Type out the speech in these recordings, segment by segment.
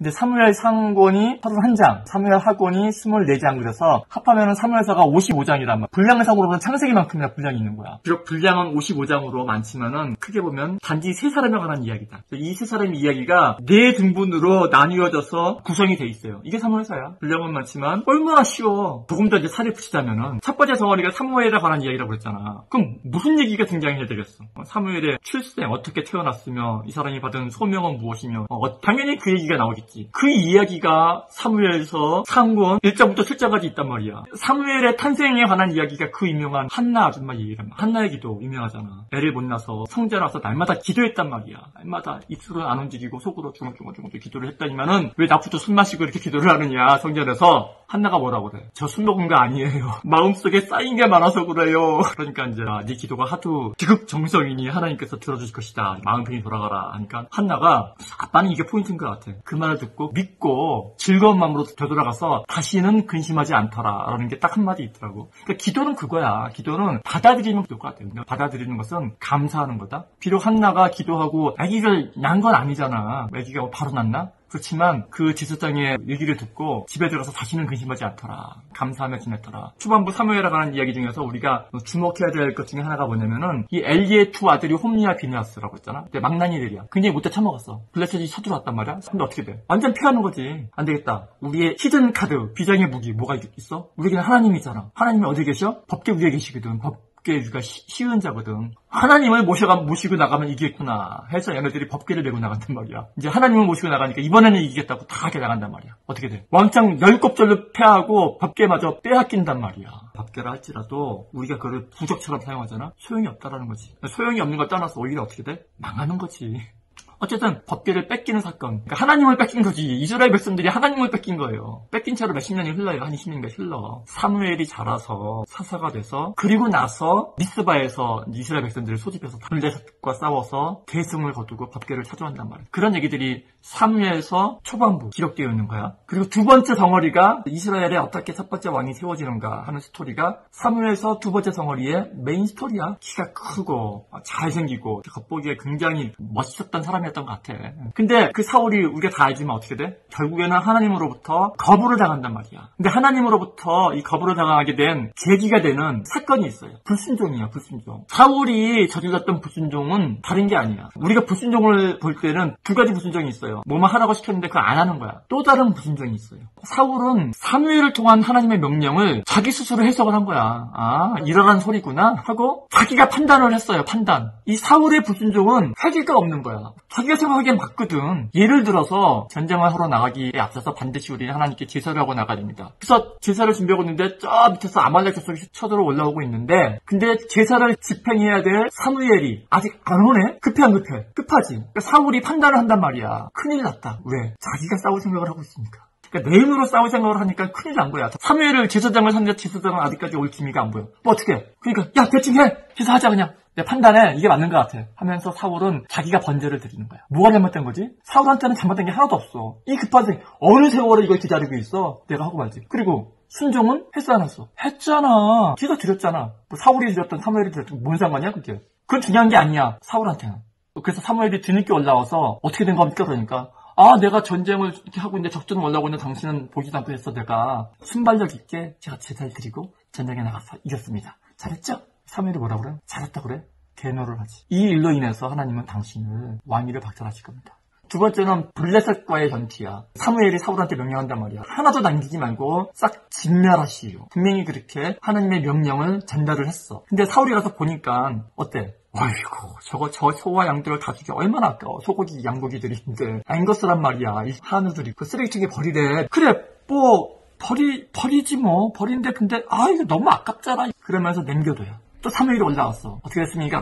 근데 사무엘 상권이 31장, 사무엘 하권이 24장 그래서 합하면은 사무엘서가 55장이란 말이야. 분량상으로는 창세기만큼이나 분량이 있는 거야. 비록 분량은 55장으로 많지만은 크게 보면 단지 세 사람에 관한 이야기다. 이 세 사람의 이야기가 네 등분으로 나뉘어져서 구성이 돼 있어요. 이게 사무엘서야. 분량은 많지만 얼마나 쉬워. 조금 더 이제 살을 붙이자면은 첫 번째 덩어리가 사무엘에 관한 이야기라고 그랬잖아. 그럼 무슨 얘기가 등장해야 되겠어? 사무엘의 출생, 어떻게 태어났으며 이 사람이 받은 소명은 무엇이며 당연히 그 얘기가 나오겠지. 그 이야기가 사무엘서 상권 1장부터 7장까지 있단 말이야. 사무엘의 탄생에 관한 이야기가 그 유명한 한나 아줌마 얘기란 말이야. 한나의 기도 유명하잖아. 애를 못 낳아서 성자라서 날마다 기도했단 말이야. 날마다 입술은 안 움직이고 속으로 중얼중얼 기도를 했다니만은 왜 나부터 술 마시고 이렇게 기도를 하느냐 성전에서. 한나가 뭐라고 그래? 저 술 먹은 거 아니에요. 마음속에 쌓인 게 많아서 그래요. 그러니까 이제 네 기도가 하도 지극정성이니 하나님께서 들어주실 것이다. 마음 편히 돌아가라 하니까 한나가 아빠는 이게 포인트인 것 같아. 그 말을 듣고 믿고 즐거운 마음으로 되돌아가서 다시는 근심하지 않더라 라는 게 딱 한마디 있더라고. 그러니까 기도는 그거야. 기도는 받아들이는 것과 같아. 받아들이는 것은 감사하는 거다. 비록 한나가 기도하고 아기를 낳은 건 아니잖아. 아기가 바로 낳나? 그렇지만 그 제사장의 얘기를 듣고 집에 들어가서 다시는 근심하지 않더라. 감사하며 지냈더라. 초반부 사무엘에 관한 이야기 중에서 우리가 주목해야 될 것 중에 하나가 뭐냐면은 이 엘리의 두 아들이 홈리와 비느하스라고 했잖아. 근데 망나니들이야. 굉장히 못돼 처먹었어. 블레셋이 쳐들어왔단 말이야. 근데 어떻게 돼? 완전 피하는 거지. 안 되겠다. 우리의 히든 카드, 비장의 무기 뭐가 있어? 우리에게는 하나님이 있잖아. 하나님이 어디 계셔? 법계 위에 계시거든. 법계 위가 시은 자거든. 하나님을 모시고 나가면 이기겠구나 해서 얘네들이 법계를 메고 나간단 말이야. 이제 하나님을 모시고 나가니까 이번에는 이기겠다고 다 하게 나간단 말이야. 어떻게 돼? 왕창 10곱절로 패하고 법계마저 빼앗긴단 말이야. 법계를 할지라도 우리가 그걸 부적처럼 사용하잖아? 소용이 없다라는 거지. 소용이 없는 걸 떠나서 오히려 어떻게 돼? 망하는 거지. 어쨌든 법계를 뺏기는 사건. 그러니까 하나님을 뺏긴 거지. 이스라엘 백성들이 하나님을 뺏긴 거예요. 뺏긴 채로 몇십 년이 흘러요. 한 20년이 흘러. 사무엘이 자라서 사사가 돼서 그리고 나서 미스바에서 이스라엘 백성들을 소집해서 블레셋과 싸워서 대승을 거두고 법계를 차지한단 말이에요. 그런 얘기들이 사무엘서 초반부 기록되어 있는 거야. 그리고 두 번째 덩어리가 이스라엘에 어떻게 첫 번째 왕이 세워지는가 하는 스토리가 사무엘서 두 번째 덩어리의 메인 스토리야. 키가 크고 잘생기고 겉보기에 굉장히 멋있었던 사람이었던 것 같아. 근데 그 사울이 우리가 다 알지만 어떻게 돼? 결국에는 하나님으로부터 거부를 당한단 말이야. 근데 하나님으로부터 이 거부를 당하게 된 계기가 되는 사건이 있어요. 불순종이야, 불순종. 사울이 저질렀던 불순종은 다른 게 아니야. 우리가 불순종을 볼 때는 두 가지 불순종이 있어요. 뭐만 하라고 시켰는데 그걸 안 하는 거야. 또 다른 불순종이 있어요. 사울은 사무엘을 통한 하나님의 명령을 자기 스스로 해석을 한 거야. 아, 이러란 소리구나 하고 자기가 판단을 했어요. 판단. 이 사울의 불순종은 해결가 없는 거야. 자기가 생각하기엔 맞거든. 예를 들어서 전쟁을 하러 나가기에 앞서서 반드시 우리는 하나님께 제사를 하고 나가야 됩니다. 그래서 제사를 준비하고 있는데 저 밑에서 아말렉 족속이 쳐들어 올라오고 있는데 근데 제사를 집행해야 될 사무엘이 아직 안 오네? 급해 안 급해? 급하지. 그러니까 사울이 판단을 한단 말이야. 큰일 났다. 왜? 자기가 싸울 생각을 하고 있으니까. 그러니까 내 힘으로 싸울 생각을 하니까 큰일 난 거야. 사무엘을 제사장을 상대 제사장은 아직까지 올 기미가 안 보여. 뭐 어떻게? 그러니까 야 대충 해. 제사하자 그냥. 내 판단에 이게 맞는 것 같아 하면서 사울은 자기가 번제를 드리는 거야. 뭐가 잘못된 거지? 사울한테는 잘못된 게 하나도 없어. 이 급한 생 어느 세월에 이걸 기다리고 있어. 내가 하고 말지. 그리고 순종은 했어 안 했어? 했잖아. 제가 드렸잖아. 뭐 사울이 드렸던 사무엘이 드렸던 뭔 상관이야 그게? 그건 중요한 게 아니야 사울한테는. 그래서 사무엘이 뒤늦게 올라와서 어떻게 된 겁니까 그러니까 아 내가 전쟁을 이렇게 하고 있는데 적전을 올라오고 있는데 당신은 보지도 않고 했어. 내가 순발력 있게 제가 제사를 드리고 전쟁에 나가서 이겼습니다. 잘했죠? 사무엘이 뭐라 그래? 잘했다 그래? 대노를 하지. 이 일로 인해서 하나님은 당신을 왕위를 박탈하실 겁니다. 두 번째는 블레셋과의 전투야. 사무엘이 사울한테 명령한단 말이야. 하나도 남기지 말고 싹 진멸하시오. 분명히 그렇게 하나님의 명령을 전달을 했어. 근데 사울이 가서 보니까 어때? 아이고 저 소와 양들을 다 죽여 얼마나 아까워. 소고기 양고기들인데 안 것으란 말이야. 이 한우들이 그 쓰레기통에 버리래. 그래 뭐 버리지 뭐. 버린데 근데 이거 너무 아깝잖아. 그러면서 남겨둬요. 또 사무엘이 올라왔어. 어떻게 됐습니까?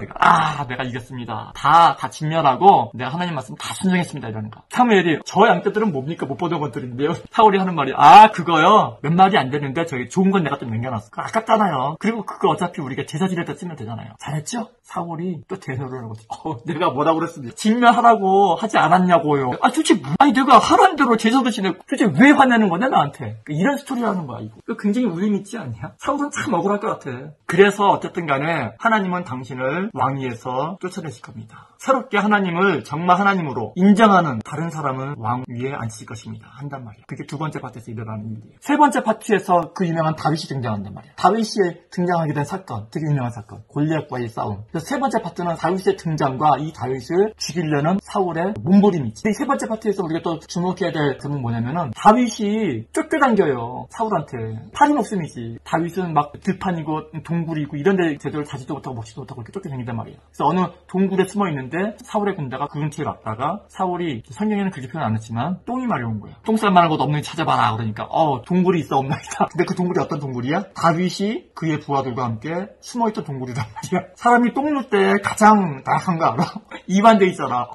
내가 이겼습니다. 다 진멸하고 내가 하나님 말씀 다 순종했습니다. 이러는 거. 사무엘이 저 양떼들은 뭡니까? 못 보던 것들인데요. 사울이 하는 말이 그거요. 몇 마리 안 되는데 저기 좋은 건 내가 좀 남겨놨어. 그거 아깝잖아요. 그리고 그거 어차피 우리가 제사 지낼 때 쓰면 되잖아요. 잘했죠? 사울이 또 대노를 하는 거지. 내가 뭐라고 그랬습니까? 진멸하라고 하지 않았냐고요. 도대체 내가 하라는 대로 제사도 지내고 도대체 왜 화내는 거냐 나한테. 이런 스토리라는 거야 이거. 굉장히 울림있지 않냐? 사울은 참 억울할 것 같아. 그래서 어쨌든 간에 하나님은 당신을 왕위에서 쫓아내실 겁니다. 새롭게 하나님을 정말 하나님으로 인정하는 다른 사람은 왕 위에 앉힐 것입니다. 한단 말이야. 그게 두 번째 파트에서 일어나는 일이에요. 세 번째 파트에서 그 유명한 다윗이 등장한단 말이야. 다윗이 등장하게 된 사건, 되게 유명한 사건, 골리앗과의 싸움. 그래서 세 번째 파트는 다윗의 등장과 이 다윗을 죽이려는 사울의 몸부림이 있지. 이 세 번째 파트에서 우리가 또 주목해야 될 점은 뭐냐면은 다윗이 쫓겨당겨요. 사울한테. 팔이 목숨이지. 다윗은 막 들판이고 동굴이고 이런 데 제대로 자지도 못하고 먹지도 못하고 이렇게 쫓겨다닌단 말이야. 그래서 어느 동굴에 숨어 있는데 사울의 군대가 그 근처에 왔다가 사울이 성경에는 그렇게 표현 안 했지만 똥이 마려운 거야. 똥 쌀 만한 곳 없는지 찾아봐라. 그러니까 동굴이 있어 없나이다. 근데 그 동굴이 어떤 동굴이야? 다윗이 그의 부하들과 함께 숨어있던 동굴이란 말이야. 사람이 똥 눌 때 가장 나약한 거 알아? 입안돼 있잖아.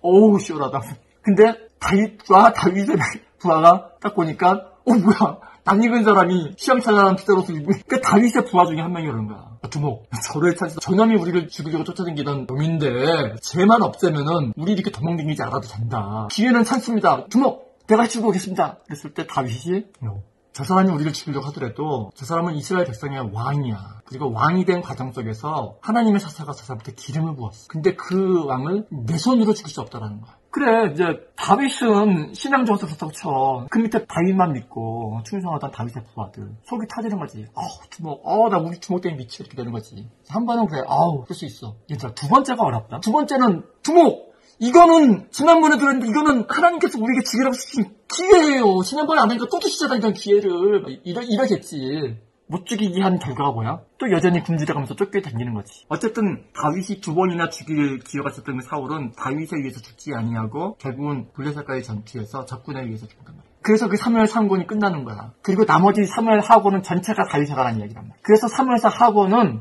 어우 시원하다. 근데 다윗의 부하가 딱 보니까 뭐야 낯익은 사람이 시험찰나는 피자로서 입고 그 다윗의 부하 중에 한 명이 그런 거야. 두목 저를 찾아서 저놈이 우리를 죽이려고 쫓아다니던 놈인데 쟤만 없애면은 우리 이렇게 도망다니지 않아도 된다. 기회는 찬스입니다. 두목 내가 죽이고 오겠습니다. 그랬을 때 다윗이 저 사람이 우리를 죽이려고 하더라도 저 사람은 이스라엘 백성의 왕이야. 그리고 왕이 된 과정 속에서 하나님의 사사가 저 사람한테 기름을 부었어. 근데 그 왕을 내 손으로 죽일 수 없다라는 거야. 그래 이제 다윗은 신앙 정서 그렇다고 쳐. 그 밑에 다윗만 믿고 충성하던 다윗의 부하들 속이 타지는 거지. 주먹 나 우리 주먹 때문에 미치게 이렇게 되는 거지. 한 번은 그래 그럴 수 있어. 얘들아 두 번째가 어렵다. 두 번째는 주먹 이거는 지난번에 들었는데 이거는 하나님께서 우리에게 주기라고 주신 기회예요. 지난번에 안 하니까 또 주시잖아 이런 기회를. 이러겠지. 못 죽이게 한 결과가 뭐야? 또 여전히 굶주려가면서 쫓겨다니는 거지. 어쨌든 다윗이 두 번이나 죽일 기회가 있었던 사울은 다윗에 의해서 죽지 아니하고 결국은 블레셋과의 전투에서 적군에 의해서 죽는단 말이야. 그래서 그 사무엘 상권이 끝나는 거야. 그리고 나머지 사무엘 하고는 전체가 다윗에 관한 이야기란 말이야. 그래서 사무엘사 하고는